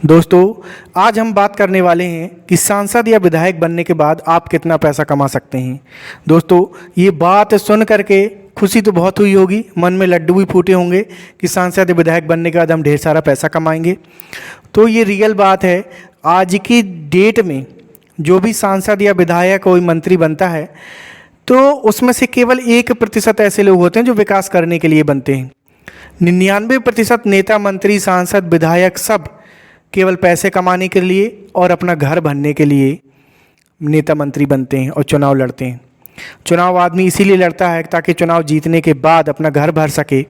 दोस्तों, आज हम बात करने वाले हैं कि सांसद या विधायक बनने के बाद आप कितना पैसा कमा सकते हैं। दोस्तों, ये बात सुन करके खुशी तो बहुत हुई होगी, मन में लड्डू भी फूटे होंगे कि सांसद या विधायक बनने के बाद हम ढेर सारा पैसा कमाएंगे। तो ये रियल बात है। आज की डेट में जो भी सांसद या विधायक कोई मंत्री बनता है तो उसमें से केवल 1% ऐसे लोग होते हैं जो विकास करने के लिए बनते हैं। 99% नेता, मंत्री, सांसद, विधायक सब केवल पैसे कमाने के लिए और अपना घर भरने के लिए नेता मंत्री बनते हैं और चुनाव लड़ते हैं। चुनाव आदमी इसीलिए लड़ता है ताकि चुनाव जीतने के बाद अपना घर भर सके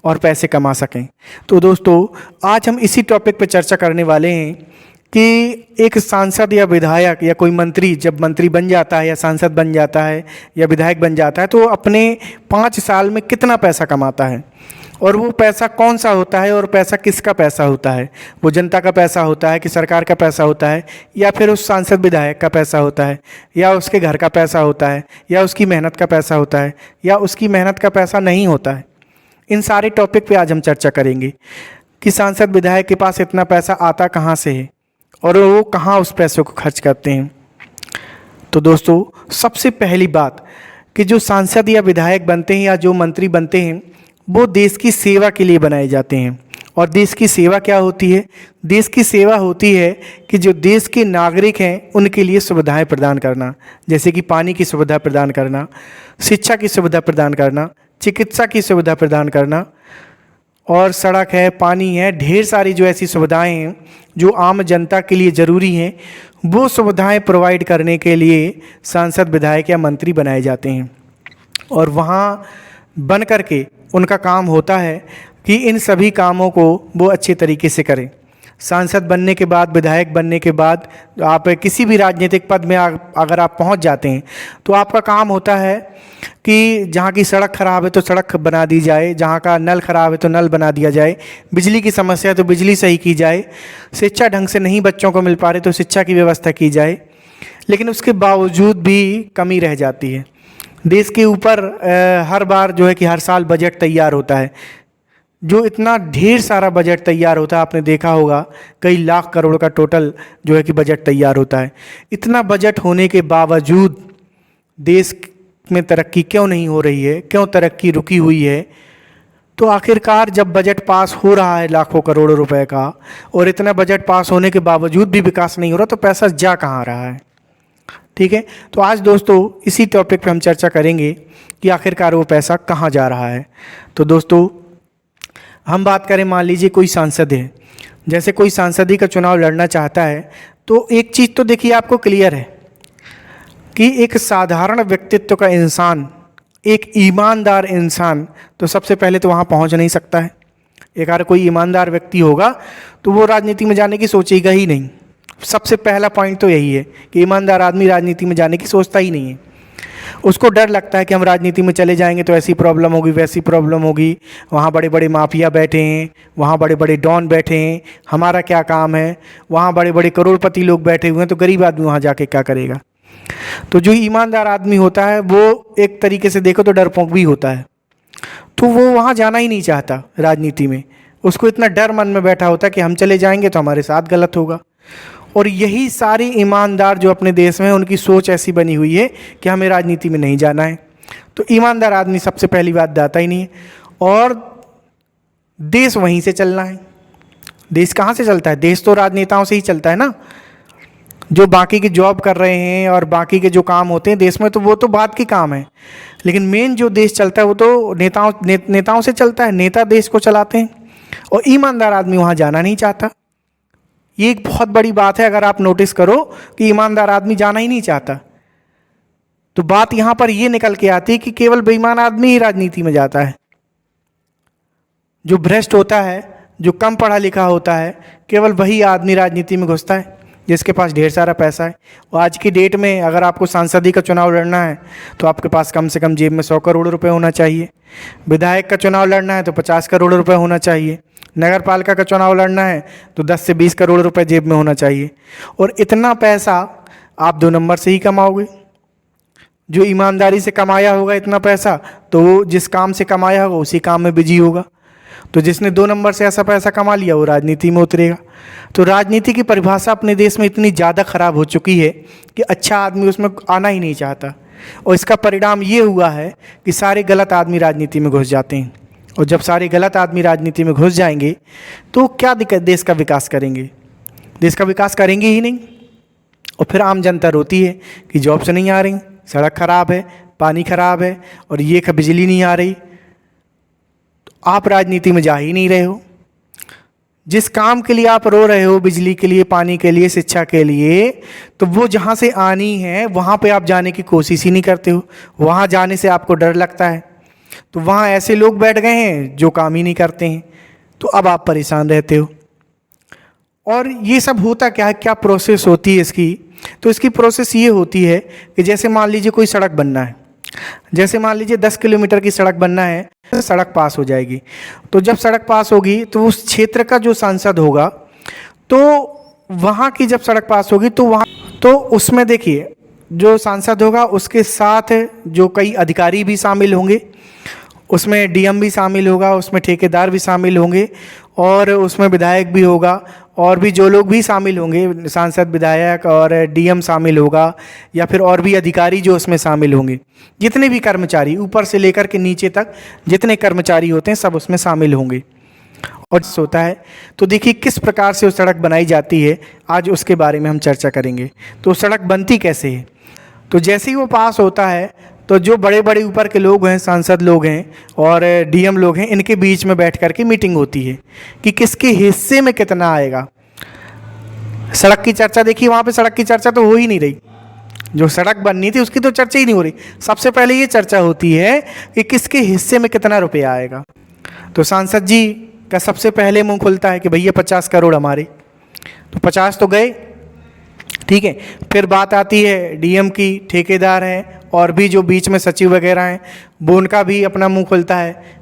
और पैसे कमा सकें। तो दोस्तों, आज हम इसी टॉपिक पर चर्चा करने वाले हैं कि एक सांसद या विधायक या कोई मंत्री जब मंत्री बन जाता है या सांसद बन जाता है या विधायक बन जाता है तो अपने 5 साल में कितना पैसा कमाता है और वो पैसा कौन सा होता है और पैसा किसका पैसा होता है। वो जनता का पैसा होता है कि सरकार का पैसा होता है या फिर उस सांसद विधायक का पैसा होता है या उसके घर का पैसा होता है या उसकी मेहनत का पैसा होता है या उसकी मेहनत का पैसा नहीं होता है। इन सारे टॉपिक पे आज हम चर्चा करेंगे कि सांसद विधायक के पास इतना पैसा आता कहाँ से है और वो कहाँ उस पैसों को खर्च करते हैं। तो दोस्तों, सबसे पहली बात कि जो सांसद या विधायक बनते हैं या जो मंत्री बनते हैं वो देश की सेवा के लिए बनाए जाते हैं। और देश की सेवा क्या होती है? देश की सेवा होती है कि जो देश के नागरिक हैं उनके लिए सुविधाएं प्रदान करना, जैसे कि पानी की सुविधा प्रदान करना, शिक्षा की सुविधा प्रदान करना, चिकित्सा की सुविधा प्रदान करना, और सड़क है, पानी है, ढेर सारी जो ऐसी सुविधाएं हैं जो आम जनता के लिए ज़रूरी हैं वो सुविधाएं प्रोवाइड करने के लिए सांसद, विधायक या मंत्री बनाए जाते हैं। और वहाँ बन करके उनका काम होता है कि इन सभी कामों को वो अच्छे तरीके से करें। सांसद बनने के बाद, विधायक बनने के बाद आप किसी भी राजनीतिक पद में अगर आप पहुंच जाते हैं तो आपका काम होता है कि जहां की सड़क ख़राब है तो सड़क बना दी जाए, जहां का नल ख़राब है तो नल बना दिया जाए, बिजली की समस्या है तो बिजली सही की जाए, शिक्षा ढंग से नहीं बच्चों को मिल पा रही तो शिक्षा की व्यवस्था की जाए। लेकिन उसके बावजूद भी कमी रह जाती है। देश के ऊपर हर बार जो है कि हर साल बजट तैयार होता है। जो इतना ढेर सारा बजट तैयार होता है, आपने देखा होगा कई लाख करोड़ का टोटल जो है कि बजट तैयार होता है। इतना बजट होने के बावजूद देश में तरक्की क्यों नहीं हो रही है, क्यों तरक्की रुकी हुई है? तो आखिरकार जब बजट पास हो रहा है लाखों करोड़ों रुपए का और इतना बजट पास होने के बावजूद भी विकास नहीं हो रहा तो पैसा जा कहाँ रहा है? ठीक है, तो आज दोस्तों इसी टॉपिक पे हम चर्चा करेंगे कि आखिरकार वो पैसा कहाँ जा रहा है। तो दोस्तों, हम बात करें, मान लीजिए कोई सांसद है, जैसे कोई सांसदी का चुनाव लड़ना चाहता है तो एक चीज़ तो देखिए आपको क्लियर है कि एक साधारण व्यक्तित्व का इंसान, एक ईमानदार इंसान तो सबसे पहले तो वहाँ पहुँच नहीं सकता है। एक अगर कोई ईमानदार व्यक्ति होगा तो वो राजनीति में जाने की सोचेगा ही नहीं। सबसे पहला पॉइंट तो यही है कि ईमानदार आदमी राजनीति में जाने की सोचता ही नहीं है। उसको डर लगता है कि हम राजनीति में चले जाएंगे तो ऐसी प्रॉब्लम होगी, वैसी प्रॉब्लम होगी, वहाँ बड़े बड़े माफिया बैठे हैं, वहाँ बड़े बड़े डॉन बैठे हैं, हमारा क्या काम है, वहाँ बड़े बड़े करोड़पति लोग बैठे हुए हैं तो गरीब आदमी वहाँ जाके क्या करेगा। तो जो ईमानदार आदमी होता है वो एक तरीके से देखो तो डरपोक भी होता है, तो वो वहाँ जाना ही नहीं चाहता राजनीति में। उसको इतना डर मन में बैठा होता है कि हम चले जाएंगे तो हमारे साथ गलत होगा। और यही सारी ईमानदार जो अपने देश में है उनकी सोच ऐसी बनी हुई है कि हमें राजनीति में नहीं जाना है। तो ईमानदार आदमी सबसे पहली बात जाता ही नहीं है। और देश वहीं से चलना है। देश कहाँ से चलता है? देश तो राजनेताओं से ही चलता है ना। जो बाकी के जॉब कर रहे हैं और बाकी के जो काम होते हैं देश में तो वो तो बात की काम है, लेकिन मेन जो देश चलता है वो तो नेताओं से चलता है। नेता देश को चलाते हैं और ईमानदार आदमी वहाँ जाना नहीं चाहता। ये एक बहुत बड़ी बात है। अगर आप नोटिस करो कि ईमानदार आदमी जाना ही नहीं चाहता तो बात यहाँ पर ये निकल के आती है कि केवल बेईमान आदमी ही राजनीति में जाता है। जो भ्रष्ट होता है, जो कम पढ़ा लिखा होता है, केवल वही आदमी राजनीति में घुसता है जिसके पास ढेर सारा पैसा है। और आज की डेट में अगर आपको सांसदी का चुनाव लड़ना है तो आपके पास कम से कम जेब में 100 करोड़ रुपए होना चाहिए। विधायक का चुनाव लड़ना है तो 50 करोड़ रुपए होना चाहिए। नगर पालिका का चुनाव लड़ना है तो 10 से 20 करोड़ रुपए जेब में होना चाहिए। और इतना पैसा आप 2 नंबर से ही कमाओगे। जो ईमानदारी से कमाया होगा इतना पैसा तो वो जिस काम से कमाया होगा उसी काम में बिजी होगा। तो जिसने 2 नंबर से ऐसा पैसा कमा लिया वो राजनीति में उतरेगा। तो राजनीति की परिभाषा अपने देश में इतनी ज़्यादा खराब हो चुकी है कि अच्छा आदमी उसमें आना ही नहीं चाहता, और इसका परिणाम ये हुआ है कि सारे गलत आदमी राजनीति में घुस जाते हैं। और जब सारे गलत आदमी राजनीति में घुस जाएंगे तो क्या दिक्कत, देश का विकास करेंगे? देश का विकास करेंगे ही नहीं। और फिर आम जनता रोती है कि जॉब्स नहीं आ रही, सड़क खराब है, पानी खराब है, और ये बिजली नहीं आ रही। तो आप राजनीति में जा ही नहीं रहे हो। जिस काम के लिए आप रो रहे हो, बिजली के लिए, पानी के लिए, शिक्षा के लिए, तो वो जहाँ से आनी है वहाँ पे आप जाने की कोशिश ही नहीं करते हो। वहाँ जाने से आपको डर लगता है। तो वहाँ ऐसे लोग बैठ गए हैं जो काम ही नहीं करते हैं, तो अब आप परेशान रहते हो। और ये सब होता क्या है, क्या प्रोसेस होती है इसकी? तो इसकी प्रोसेस ये होती है कि जैसे मान लीजिए कोई सड़क बनना है, जैसे मान लीजिए 10 किलोमीटर की सड़क बनना है, तो सड़क पास हो जाएगी। तो जब सड़क पास होगी तो उस क्षेत्र का जो सांसद होगा, तो वहाँ की जब सड़क पास होगी तो वहाँ, तो उसमें देखिए जो सांसद होगा उसके साथ जो कई अधिकारी भी शामिल होंगे, उसमें डीएम भी शामिल होगा, उसमें ठेकेदार भी शामिल होंगे, और उसमें विधायक भी होगा, और भी जो लोग भी शामिल होंगे, सांसद, विधायक और डीएम शामिल होगा, या फिर और भी अधिकारी जो उसमें शामिल होंगे। जितने भी कर्मचारी ऊपर से लेकर के नीचे तक जितने कर्मचारी होते हैं सब उसमें शामिल होंगे। और होता है तो देखिए किस प्रकार से वो सड़क बनाई जाती है, आज उसके बारे में हम चर्चा करेंगे। तो सड़क बनती कैसे है? तो जैसे ही वो पास होता है तो जो बड़े बड़े ऊपर के लोग हैं, सांसद लोग हैं और डीएम लोग हैं, इनके बीच में बैठ कर के मीटिंग होती है कि किसके हिस्से में कितना आएगा। सड़क की चर्चा देखिए, वहाँ पे सड़क की चर्चा तो हो ही नहीं रही। जो सड़क बननी थी उसकी तो चर्चा ही नहीं हो रही। सबसे पहले ये चर्चा होती है कि किसके हिस्से में कितना रुपया आएगा। तो सांसद जी का सबसे पहले मुंह खुलता है कि भैया 50 करोड़ हमारे। तो 50 तो गए, ठीक है। फिर बात आती है डीएम की, ठेकेदार हैं और भी जो बीच में सचिव वगैरह हैं, वो उनका भी अपना मुंह खुलता है।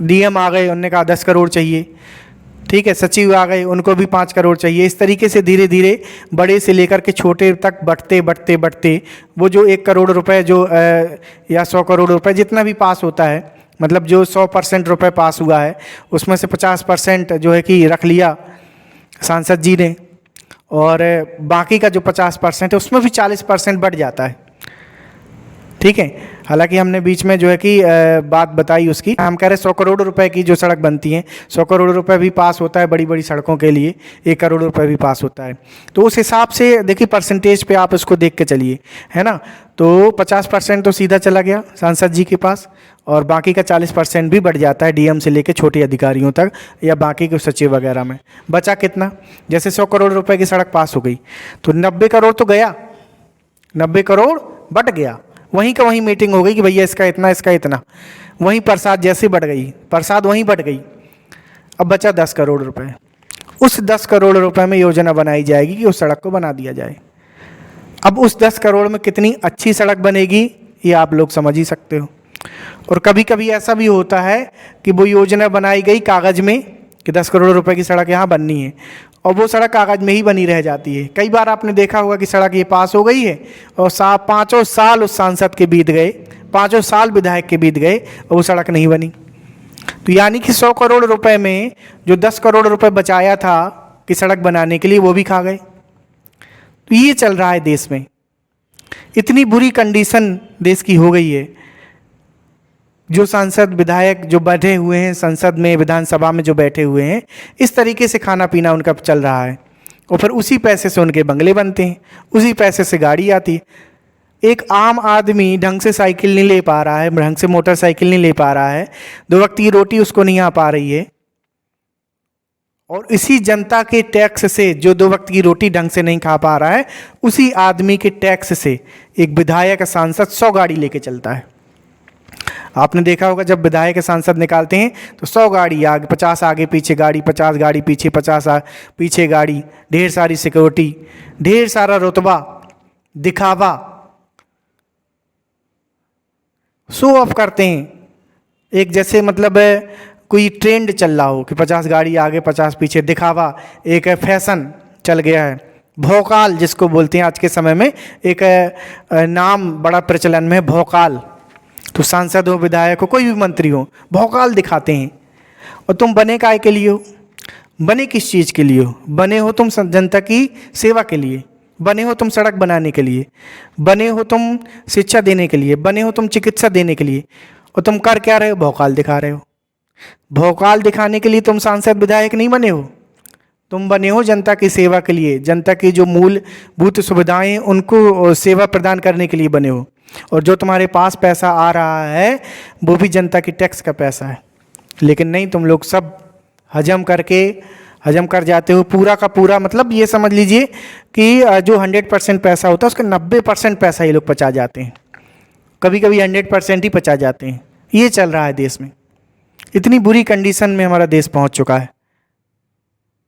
डीएम आ गए, उन्होंने कहा 10 करोड़ चाहिए, ठीक है। सचिव आ गए, उनको भी 5 करोड़ चाहिए। इस तरीके से धीरे धीरे बड़े से लेकर के छोटे तक बढ़ते बढ़ते बढ़ते वो जो 1 करोड़ रुपए जो या 100 करोड़ रुपए जितना भी पास होता है, मतलब जो 100% रुपए पास हुआ है उसमें से 50% जो है कि रख लिया सांसद जी ने, और बाकी का जो 50% है उसमें भी 40% बढ़ जाता है, ठीक है। हालांकि हमने बीच में जो है कि बात बताई उसकी, हम कह रहे 100 करोड़ रुपए की जो सड़क बनती है, 100 करोड़ रुपए भी पास होता है बड़ी बड़ी सड़कों के लिए, 1 करोड़ रुपए भी पास होता है। तो उस हिसाब से देखिए परसेंटेज पे आप इसको देख के चलिए, है ना। तो 50% तो सीधा चला गया सांसद जी के पास, और बाकी का 40% भी बढ़ जाता है डीएम से लेके छोटे अधिकारियों तक या बाकी के सचिव वगैरह में। बचा कितना? जैसे 100 करोड़ रुपए की सड़क पास हो गई तो 90 करोड़ तो गया, 90 करोड़ बट गया। वहीं का वहीं मीटिंग हो गई कि भैया इसका इतना, इसका इतना। वहीं प्रसाद जैसे बढ़ गई, प्रसाद वहीं बढ़ गई। अब बचा 10 करोड़ रुपए। उस 10 करोड़ रुपए में योजना बनाई जाएगी कि उस सड़क को बना दिया जाए। अब उस 10 करोड़ में कितनी अच्छी सड़क बनेगी ये आप लोग समझ ही सकते हो। और कभी कभी ऐसा भी होता है कि वो योजना बनाई गई कागज़ में कि 10 करोड़ रुपए की सड़क यहाँ बननी है, और वो सड़क कागज़ में ही बनी रह जाती है। कई बार आपने देखा होगा कि सड़क ये पास हो गई है और 5 साल उस सांसद के बीत गए, 5 साल विधायक के बीत गए और वो सड़क नहीं बनी। तो यानी कि 100 करोड़ रुपए में जो 10 करोड़ रुपए बचाया था कि सड़क बनाने के लिए, वो भी खा गए। तो ये चल रहा है देश में। इतनी बुरी कंडीशन देश की हो गई है। जो सांसद विधायक जो बैठे हुए हैं संसद में, विधानसभा में जो बैठे हुए हैं, इस तरीके से खाना पीना उनका चल रहा है, और फिर उसी पैसे से उनके बंगले बनते हैं, उसी पैसे से गाड़ी आती है। एक आम आदमी ढंग से साइकिल नहीं ले पा रहा है, ढंग से मोटरसाइकिल नहीं ले पा रहा है, 2 वक्त की रोटी उसको नहीं आ पा रही है, और इसी जनता के टैक्स से जो 2 वक्त की रोटी ढंग से नहीं खा पा रहा है, उसी आदमी के टैक्स से एक विधायक सांसद 100 गाड़ी लेके चलता है। आपने देखा होगा जब विधायक सांसद निकालते हैं तो 100 गाड़ी आगे, 50 आगे पीछे गाड़ी, 50 गाड़ी पीछे, 50 पीछे गाड़ी, ढेर सारी सिक्योरिटी, ढेर सारा रुतबा, दिखावा, शो ऑफ करते हैं। एक जैसे मतलब कोई ट्रेंड चल रहा हो कि 50 गाड़ी आगे 50 पीछे, दिखावा, एक फैशन चल गया है। भौकाल जिसको बोलते हैं आज के समय में, एक नाम बड़ा प्रचलन में है भौकाल। तो सांसद हो, विधायक हो, कोई भी मंत्री हो, भौकाल दिखाते हैं। और तुम बने काय के लिए हो? बने किस चीज़ के लिए हो? बने हो तुम जनता की सेवा के लिए, बने हो तुम सड़क बनाने के लिए, बने हो तुम शिक्षा देने के लिए, बने हो तुम चिकित्सा देने के लिए, और तुम कर क्या रहे हो? भौकाल दिखा रहे हो। भौकाल दिखाने के लिए तुम सांसद विधायक नहीं बने हो, तुम बने हो जनता की सेवा के लिए, जनता की जो मूलभूत सुविधाएं उनको सेवा प्रदान करने के लिए बने हो। और जो तुम्हारे पास पैसा आ रहा है वो भी जनता की टैक्स का पैसा है, लेकिन नहीं, तुम लोग सब हजम कर जाते हो पूरा का पूरा। मतलब ये समझ लीजिए कि जो 100% पैसा होता है उसका 90% पैसा ये लोग पचा जाते हैं, कभी कभी 100% ही पचा जाते हैं। ये चल रहा है देश में, इतनी बुरी कंडीशन में हमारा देश पहुंच चुका है।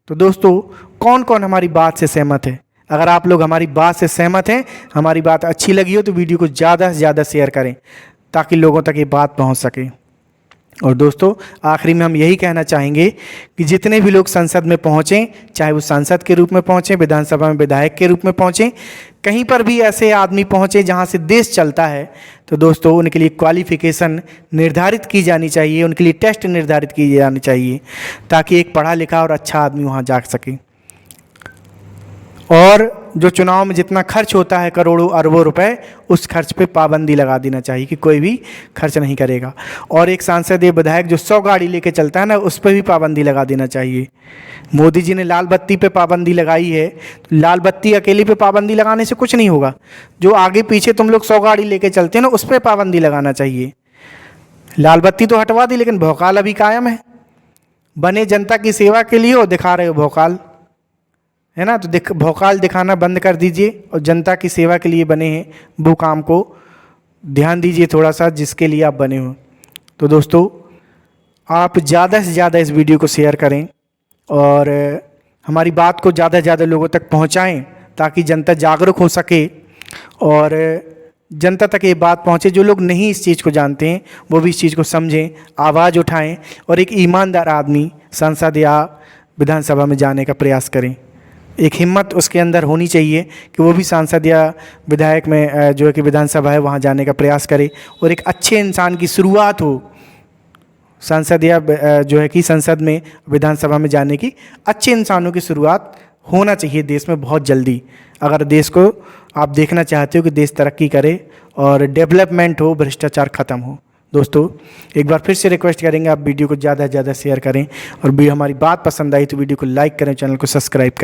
तो दोस्तों, कौन कौन हमारी बात से सहमत है? अगर आप लोग हमारी बात से सहमत हैं, हमारी बात अच्छी लगी हो, तो वीडियो को ज़्यादा से ज़्यादा शेयर करें ताकि लोगों तक ये बात पहुंच सके। और दोस्तों, आखिरी में हम यही कहना चाहेंगे कि जितने भी लोग संसद में पहुँचें, चाहे वो सांसद के रूप में पहुँचें, विधानसभा में विधायक के रूप में पहुँचें, कहीं पर भी ऐसे आदमी पहुँचे जहाँ से देश चलता है, तो दोस्तों उनके लिए क्वालिफ़िकेशन निर्धारित की जानी चाहिए, उनके लिए टेस्ट निर्धारित किए जाने चाहिए, ताकि एक पढ़ा लिखा और अच्छा आदमी वहाँ जा सके। और जो चुनाव में जितना खर्च होता है करोड़ों अरबों रुपए, उस खर्च पे पाबंदी लगा देना चाहिए कि कोई भी खर्च नहीं करेगा। और एक सांसद या विधायक जो 100 गाड़ी लेके चलता है ना, उस पर भी पाबंदी लगा देना चाहिए। मोदी जी ने लाल बत्ती पे पाबंदी लगाई है, तो लाल बत्ती अकेली पे पाबंदी लगाने से कुछ नहीं होगा। जो आगे पीछे तुम लोग 100 गाड़ी लेके चलते हैं ना, उस पर पाबंदी लगाना चाहिए। लाल बत्ती तो हटवा दी, लेकिन भौकाल अभी कायम है। बने जनता की सेवा के लिए, और दिखा रहे हो भौकाल, है ना? तो भौकाल दिखाना बंद कर दीजिए और जनता की सेवा के लिए बने हैं वो काम को ध्यान दीजिए थोड़ा सा, जिसके लिए आप बने हो। तो दोस्तों, आप ज़्यादा से ज़्यादा इस वीडियो को शेयर करें और हमारी बात को ज़्यादा से ज़्यादा लोगों तक पहुंचाएं, ताकि जनता जागरूक हो सके और जनता तक ये बात पहुंचे। जो लोग नहीं इस चीज़ को जानते हैं वो भी इस चीज़ को समझें, आवाज़ उठाएं और एक ईमानदार आदमी संसद या विधानसभा में जाने का प्रयास करें। एक हिम्मत उसके अंदर होनी चाहिए कि वो भी सांसद या विधायक में जो है कि विधानसभा है वहाँ जाने का प्रयास करे, और एक अच्छे इंसान की शुरुआत हो सांसद या जो है कि संसद में विधानसभा में जाने की। अच्छे इंसानों की शुरुआत होना चाहिए देश में बहुत जल्दी, अगर देश को आप देखना चाहते हो कि देश तरक्की करे और डेवलपमेंट हो, भ्रष्टाचार ख़त्म हो। दोस्तों, एक बार फिर से रिक्वेस्ट करेंगे आप वीडियो को ज़्यादा से ज़्यादा शेयर करें, और भी हमारी बात पसंद आई तो वीडियो को लाइक करें, चैनल को सब्सक्राइब करें।